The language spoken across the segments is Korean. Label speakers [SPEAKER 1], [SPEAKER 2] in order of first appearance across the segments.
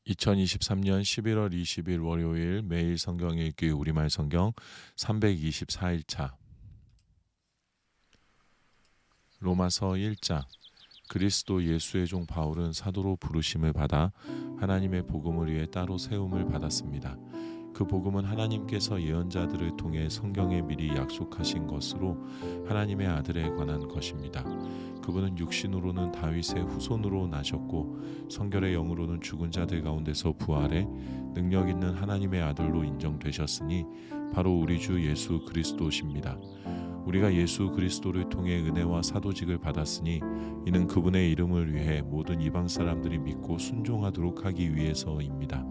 [SPEAKER 1] 2023년 11월 20일 월요일 매일 성경 읽기 우리말 성경 324일차 로마서 1장 그리스도 예수의 종 바울은 사도로 부르심을 받아 하나님의 복음을 위해 따로 세움을 받았습니다. 그 복음은 하나님께서 예언자들을 통해 성경에 미리 약속하신 것으로 하나님의 아들에 관한 것입니다. 그분은 육신으로는 다윗의 후손으로 나셨고 성결의 영으로는 죽은 자들 가운데서 부활해 능력 있는 하나님의 아들로 인정되셨으니 바로 우리 주 예수 그리스도십니다. 우리가 예수 그리스도를 통해 은혜와 사도직을 받았으니 이는 그분의 이름을 위해 모든 이방 사람들이 믿고 순종하도록 하기 위해서입니다.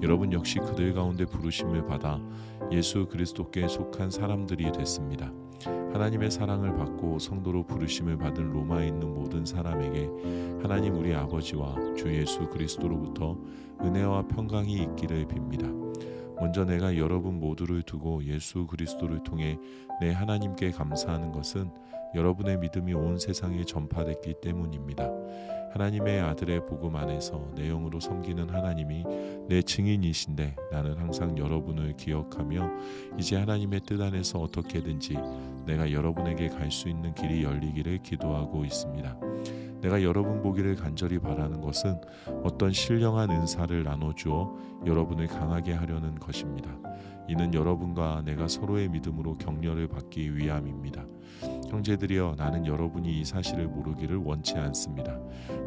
[SPEAKER 1] 여러분 역시 그들 가운데 부르심을 받아 예수 그리스도께 속한 사람들이 됐습니다. 하나님의 사랑을 받고 성도로 부르심을 받은 로마에 있는 모든 사람에게 하나님 우리 아버지와 주 예수 그리스도로부터 은혜와 평강이 있기를 빕니다. 먼저 내가 여러분 모두를 두고 예수 그리스도를 통해 내 하나님께 감사하는 것은 여러분의 믿음이 온 세상에 전파됐기 때문입니다. 하나님의 아들의 복음 안에서 내 영으로 섬기는 하나님이 내 증인이신데 나는 항상 여러분을 기억하며 이제 하나님의 뜻 안에서 어떻게든지 내가 여러분에게 갈 수 있는 길이 열리기를 기도하고 있습니다. 내가 여러분 보기를 간절히 바라는 것은 어떤 신령한 은사를 나눠주어 여러분을 강하게 하려는 것입니다. 이는 여러분과 내가 서로의 믿음으로 격려를 받기 위함입니다. 형제들이여, 나는 여러분이 이 사실을 모르기를 원치 않습니다.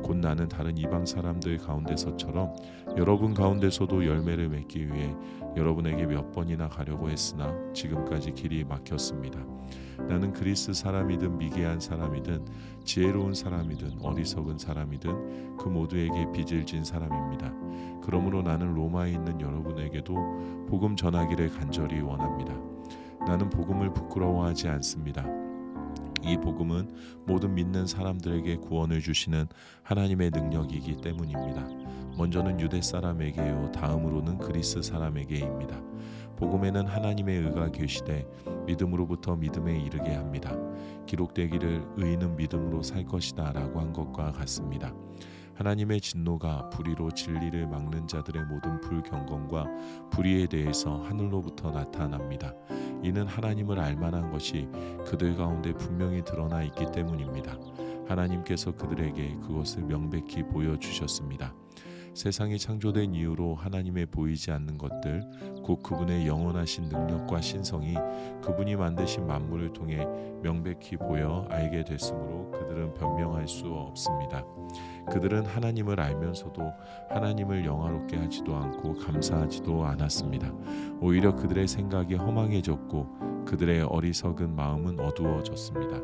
[SPEAKER 1] 곧 나는 다른 이방 사람들 가운데서처럼 여러분 가운데서도 열매를 맺기 위해 여러분에게 몇 번이나 가려고 했으나 지금까지 길이 막혔습니다. 나는 그리스 사람이든 미개한 사람이든 지혜로운 사람이든 어리석은 사람이든 그 모두에게 빚을 진 사람입니다. 그러므로 나는 로마에 있는 여러분에게도 복음 전하기를 간절히 원합니다. 나는 복음을 부끄러워하지 않습니다. 이 복음은 모든 믿는 사람들에게 구원을 주시는 하나님의 능력이기 때문입니다. 먼저는 유대 사람에게요, 다음으로는 그리스 사람에게입니다. 복음에는 하나님의 의가 계시되 믿음으로부터 믿음에 이르게 합니다. 기록되기를 의인은 믿음으로 살 것이다 라고 한 것과 같습니다. 하나님의 진노가 불의로 진리를 막는 자들의 모든 불경건과 불의에 대해서 하늘로부터 나타납니다. 이는 하나님을 알만한 것이 그들 가운데 분명히 드러나 있기 때문입니다. 하나님께서 그들에게 그것을 명백히 보여주셨습니다. 세상이 창조된 이후로 하나님의 보이지 않는 것들, 곧 그분의 영원하신 능력과 신성이 그분이 만드신 만물을 통해 명백히 보여 알게 됐으므로 그들은 변명할 수 없습니다. 그들은 하나님을 알면서도 하나님을 영화롭게 하지도 않고 감사하지도 않았습니다. 오히려 그들의 생각이 허망해졌고 그들의 어리석은 마음은 어두워졌습니다.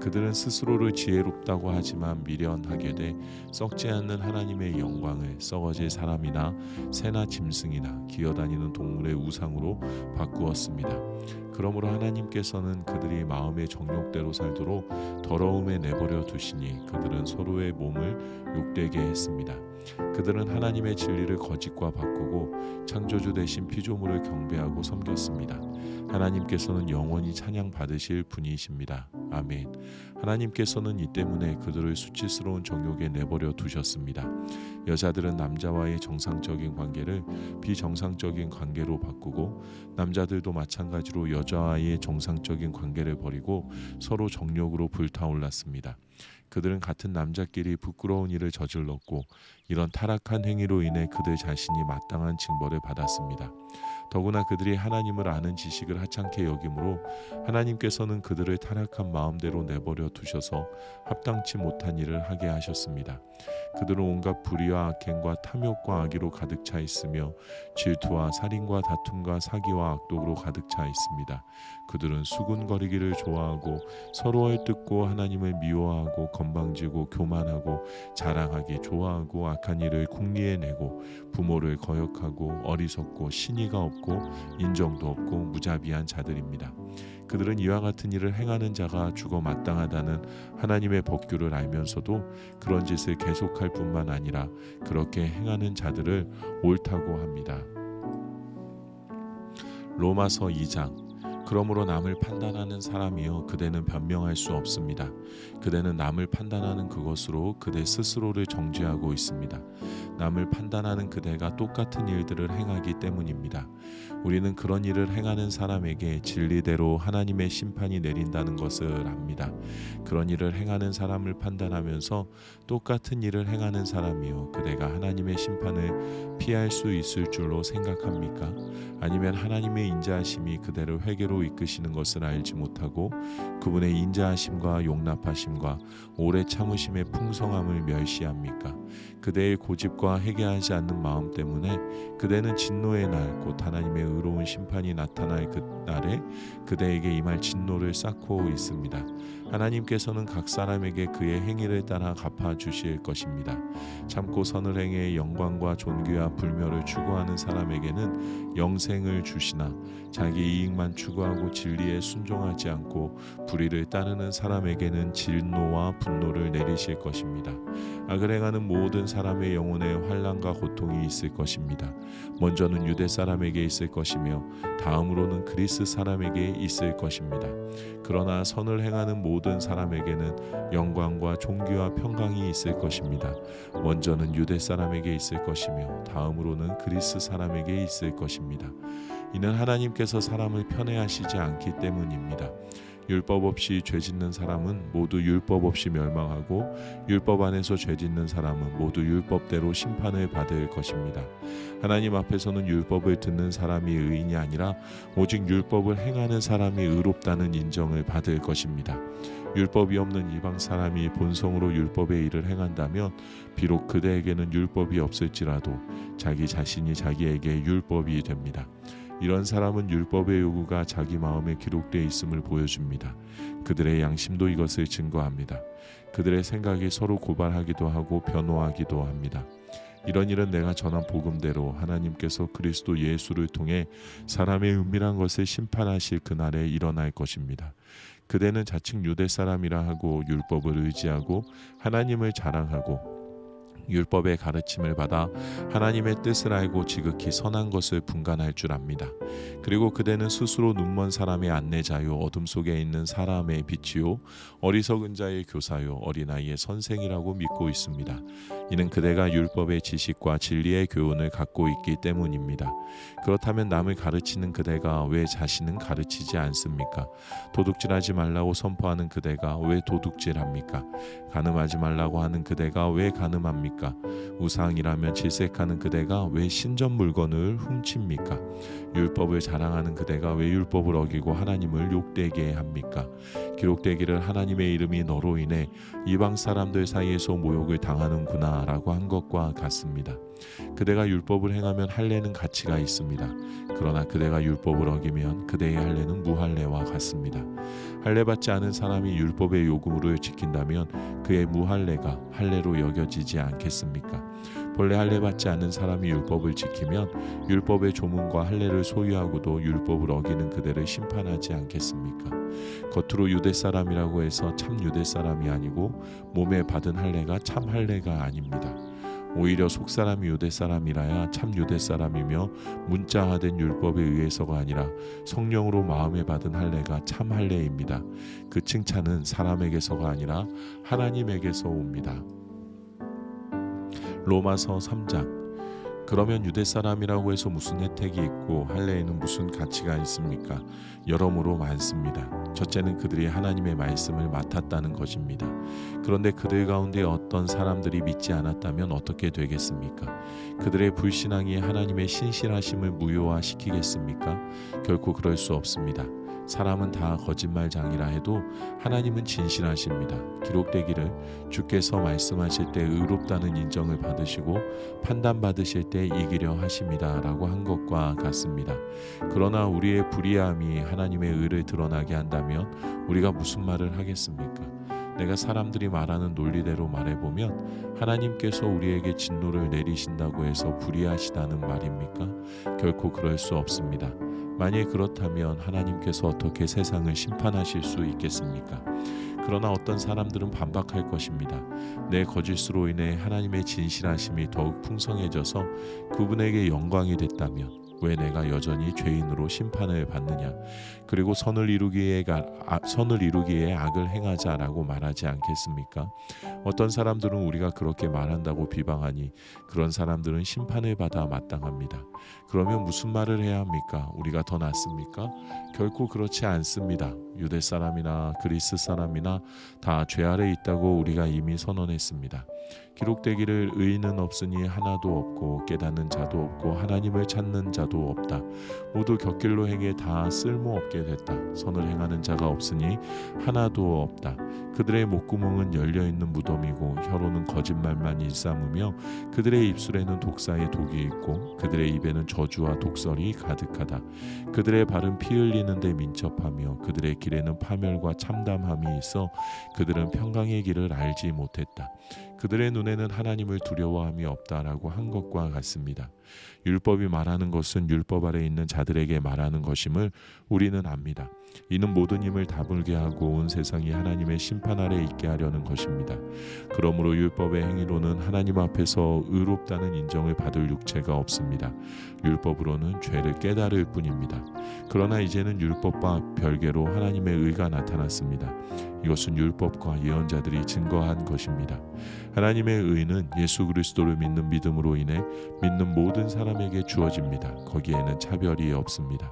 [SPEAKER 1] 그들은 스스로를 지혜롭다고 하지만 미련하게 돼 썩지 않는 하나님의 영광을 썩어질 사람이나 새나 짐승이나 기어다니는 동물의 우상으로 바꾸었습니다. 그러므로 하나님께서는 그들이 마음의 정욕대로 살도록 더러움에 내버려 두시니 그들은 서로의 몸을 욕되게 했습니다. 그들은 하나님의 진리를 거짓과 바꾸고 창조주 대신 피조물을 경배하고 섬겼습니다. 하나님께서는 영원히 찬양 받으실 분이십니다. 아멘. 하나님께서는 이 때문에 그들을 수치스러운 정욕에 내버려 두셨습니다. 여자들은 남자와의 정상적인 관계를 비정상적인 관계로 바꾸고 남자들도 마찬가지로 여자와의 정상적인 관계를 버리고 서로 정욕으로 불타올랐습니다. 그들은 같은 남자끼리 부끄러운 일을 저질렀고 이런 타락한 행위로 인해 그들 자신이 마땅한 징벌을 받았습니다. 더구나 그들이 하나님을 아는 지식을 하찮게 여기므로 하나님께서는 그들을 타락한 마음대로 내버려 두셔서 합당치 못한 일을 하게 하셨습니다. 그들은 온갖 불의와 악행과 탐욕과 악의로 가득 차 있으며 질투와 살인과 다툼과 사기와 악독으로 가득 차 있습니다. 그들은 수군거리기를 좋아하고 서로를 뜯고 하나님을 미워하고 건방지고 교만하고 자랑하기 좋아하고 악한 일을 궁리해내고 부모를 거역하고 어리석고 신의가 없고 인정도 없고 무자비한 자들입니다. 그들은 이와 같은 일을 행하는 자가 죽어 마땅하다는 하나님의 법규를 알면서도 그런 짓을 계속할 뿐만 아니라 그렇게 행하는 자들을 옳다고 합니다. 로마서 2장 그러므로 남을 판단하는 사람이여 그대는 변명할 수 없습니다. 그대는 남을 판단하는 그것으로 그대 스스로를 정죄하고 있습니다. 남을 판단하는 그대가 똑같은 일들을 행하기 때문입니다. 우리는 그런 일을 행하는 사람에게 진리대로 하나님의 심판이 내린다는 것을 압니다. 그런 일을 행하는 사람을 판단하면서 똑같은 일을 행하는 사람이요 그대가 하나님의 심판을 피할 수 있을 줄로 생각합니까? 아니면 하나님의 인자하심이 그대를 회개로 이끄시는 것을 알지 못하고 그분의 인자하심과 용납하심과 오래 참으심의 풍성함을 멸시합니까? 그대의 고집과 회개하지 않는 마음 때문에 그대는 진노의 날 곧 하나님의 의로운 심판이 나타날 그날에 그대에게 임할 진노를 쌓고 있습니다. 하나님께서는 각 사람에게 그의 행위를 따라 갚아주실 것입니다. 참고 선을 행해 영광과 존귀와 불멸을 추구하는 사람에게는 영생을 주시나 자기 이익만 추구하고 진리에 순종하지 않고 불의를 따르는 사람에게는 진노와 분노를 내리실 것입니다. 악을 행하는 모든 사람의 영혼에 환난과 고통이 있을 것입니다. 먼저는 유대 사람에게 있을 것이며 다음으로는 그리스 사람에게 있을 것입니다. 그러나 선을 행하는 모든 사람에게는 영광과 존귀와 평강이 있을 것입니다. 먼저는 유대 사람에게 있을 것이며 다음으로는 그리스 사람에게 있을 것입니다. 이는 하나님께서 사람을 편애하시지 않기 때문입니다. 율법 없이 죄짓는 사람은 모두 율법 없이 멸망하고 율법 안에서 죄짓는 사람은 모두 율법대로 심판을 받을 것입니다. 하나님 앞에서는 율법을 듣는 사람이 의인이 아니라 오직 율법을 행하는 사람이 의롭다는 인정을 받을 것입니다. 율법이 없는 이방 사람이 본성으로 율법의 일을 행한다면 비록 그대에게는 율법이 없을지라도 자기 자신이 자기에게 율법이 됩니다. 이런 사람은 율법의 요구가 자기 마음에 기록되어 있음을 보여줍니다. 그들의 양심도 이것을 증거합니다. 그들의 생각이 서로 고발하기도 하고 변호하기도 합니다. 이런 일은 내가 전한 복음대로 하나님께서 그리스도 예수를 통해 사람의 은밀한 것을 심판하실 그날에 일어날 것입니다. 그대는 자칭 유대 사람이라 하고 율법을 의지하고 하나님을 자랑하고 율법의 가르침을 받아 하나님의 뜻을 알고 지극히 선한 것을 분간할 줄 압니다. 그리고 그대는 스스로 눈먼 사람의 안내자요 어둠 속에 있는 사람의 빛이요 어리석은 자의 교사요 어린아이의 선생이라고 믿고 있습니다. 이는 그대가 율법의 지식과 진리의 교훈을 갖고 있기 때문입니다. 그렇다면 남을 가르치는 그대가 왜 자신은 가르치지 않습니까? 도둑질하지 말라고 선포하는 그대가 왜 도둑질합니까? 간음하지 말라고 하는 그대가 왜 간음합니까? 우상이라면 질색하는 그대가 왜 신전 물건을 훔칩니까? 율법을 자랑하는 그대가 왜 율법을 어기고 하나님을 욕되게 합니까? 기록되기를 하나님의 이름이 너로 인해 이방 사람들 사이에서 모욕을 당하는구나 라고 한 것과 같습니다. 그대가 율법을 행하면 할례는 가치가 있습니다. 그러나 그대가 율법을 어기면 그대의 할례는 무할례와 같습니다. 할례받지 않은 사람이 율법의 요구를 지킨다면 그의 무할례가 할례로 여겨지지 않겠습니까? 본래 할례받지 않은 사람이 율법을 지키면 율법의 조문과 할례를 소유하고도 율법을 어기는 그대를 심판하지 않겠습니까? 겉으로 유대 사람이라고 해서 참 유대 사람이 아니고 몸에 받은 할례가 참 할례가 아닙니다. 오히려 속사람이 유대 사람이라야 참 유대 사람이며 문자화된 율법에 의해서가 아니라 성령으로 마음에 받은 할례가 참 할례입니다. 그 칭찬은 사람에게서가 아니라 하나님에게서 옵니다. 로마서 3장. 그러면 유대 사람이라고 해서 무슨 혜택이 있고 할례에는 무슨 가치가 있습니까? 여러모로 많습니다. 첫째는 그들이 하나님의 말씀을 맡았다는 것입니다. 그런데 그들 가운데 어떤 사람들이 믿지 않았다면 어떻게 되겠습니까? 그들의 불신앙이 하나님의 신실하심을 무효화시키겠습니까? 결코 그럴 수 없습니다. 사람은 다 거짓말장이라 해도 하나님은 진실하십니다. 기록되기를 주께서 말씀하실 때 의롭다는 인정을 받으시고 판단받으실 때 이기려 하십니다 라고 한 것과 같습니다. 그러나 우리의 불의함이 하나님의 의를 드러나게 한다면 우리가 무슨 말을 하겠습니까? 내가 사람들이 말하는 논리대로 말해보면 하나님께서 우리에게 진노를 내리신다고 해서 불의하시다는 말입니까? 결코 그럴 수 없습니다. 만일 그렇다면 하나님께서 어떻게 세상을 심판하실 수 있겠습니까? 그러나 어떤 사람들은 반박할 것입니다. 내 거짓으로 인해 하나님의 진실하심이 더욱 풍성해져서 그분에게 영광이 됐다면 왜 내가 여전히 죄인으로 심판을 받느냐? 그리고 선을 이루기에 악을 행하자라고 말하지 않겠습니까? 어떤 사람들은 우리가 그렇게 말한다고 비방하니 그런 사람들은 심판을 받아 마땅합니다. 그러면 무슨 말을 해야 합니까? 우리가 더 낫습니까? 결코 그렇지 않습니다. 유대 사람이나 그리스 사람이나 다 죄 아래 있다고 우리가 이미 선언했습니다. 기록되기를 의인은 없으니 하나도 없고 깨닫는 자도 없고 하나님을 찾는 자도 없다. 모두 곁길로 행해 다 쓸모없게 됐다. 선을 행하는 자가 없으니 하나도 없다. 그들의 목구멍은 열려있는 무덤이고 혀로는 거짓말만 일삼으며 그들의 입술에는 독사의 독이 있고 그들의 입에는 저주와 독설이 가득하다. 그들의 발은 피 흘리는 데 민첩하며 그들의 길에는 파멸과 참담함이 있어 그들은 평강의 길을 알지 못했다. 그들의 눈에는 하나님을 두려워함이 없다라고 한 것과 같습니다. 율법이 말하는 것은 율법 아래 있는 자들에게 말하는 것임을 우리는 압니다. 이는 모든 힘을 다물게 하고 온 세상이 하나님의 심판 아래 있게 하려는 것입니다. 그러므로 율법의 행위로는 하나님 앞에서 의롭다는 인정을 받을 육체가 없습니다. 율법으로는 죄를 깨달을 뿐입니다. 그러나 이제는 율법과 별개로 하나님의 의가 나타났습니다. 이것은 율법과 예언자들이 증거한 것입니다. 하나님의 의는 예수 그리스도를 믿는 믿음으로 인해 믿는 모든 사람에게 주어집니다. 거기에는 차별이 없습니다.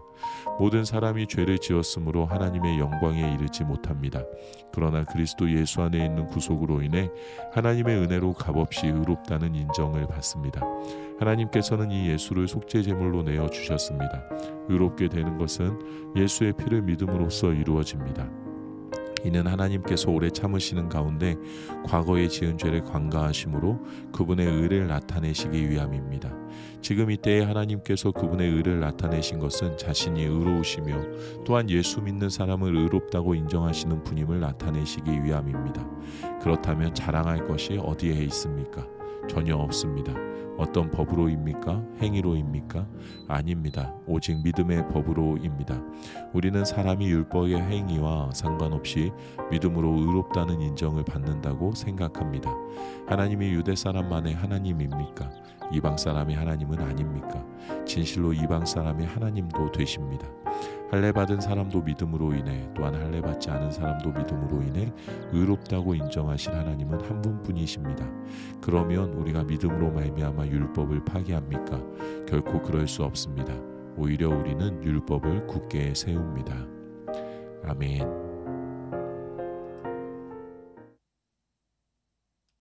[SPEAKER 1] 모든 사람이 죄를 지었으므로 하나님의 영광에 이르지 못합니다. 그러나 그리스도 예수 안에 있는 구속으로 인해 하나님의 은혜로 값없이 의롭다는 인정을 받습니다. 하나님께서는 이 예수를 속죄제물로 내어 주셨습니다. 의롭게 되는 것은 예수의 피를 믿음으로써 이루어집니다. 이는 하나님께서 오래 참으시는 가운데 과거에 지은 죄를 관가하심으로 그분의 의를 나타내시기 위함입니다. 지금 이때에 하나님께서 그분의 의를 나타내신 것은 자신이 의로우시며 또한 예수 믿는 사람을 의롭다고 인정하시는 분임을 나타내시기 위함입니다. 그렇다면 자랑할 것이 어디에 있습니까? 전혀 없습니다. 어떤 법으로입니까? 행위로입니까? 아닙니다. 오직 믿음의 법으로입니다. 우리는 사람이 율법의 행위와 상관없이 믿음으로 의롭다는 인정을 받는다고 생각합니다. 하나님이 유대 사람만의 하나님입니까? 이방 사람의 하나님은 아닙니까? 진실로 이방 사람의 하나님도 되십니다. 할례 받은 사람도 믿음으로 인해 또한 할례 받지 않은 사람도 믿음으로 인해 의롭다고 인정하실 하나님은 한 분뿐이십니다. 그러면 우리가 믿음으로 말미암아 율법을 파기합니까? 결코 그럴 수 없습니다. 오히려 우리는 율법을 굳게 세웁니다. 아멘.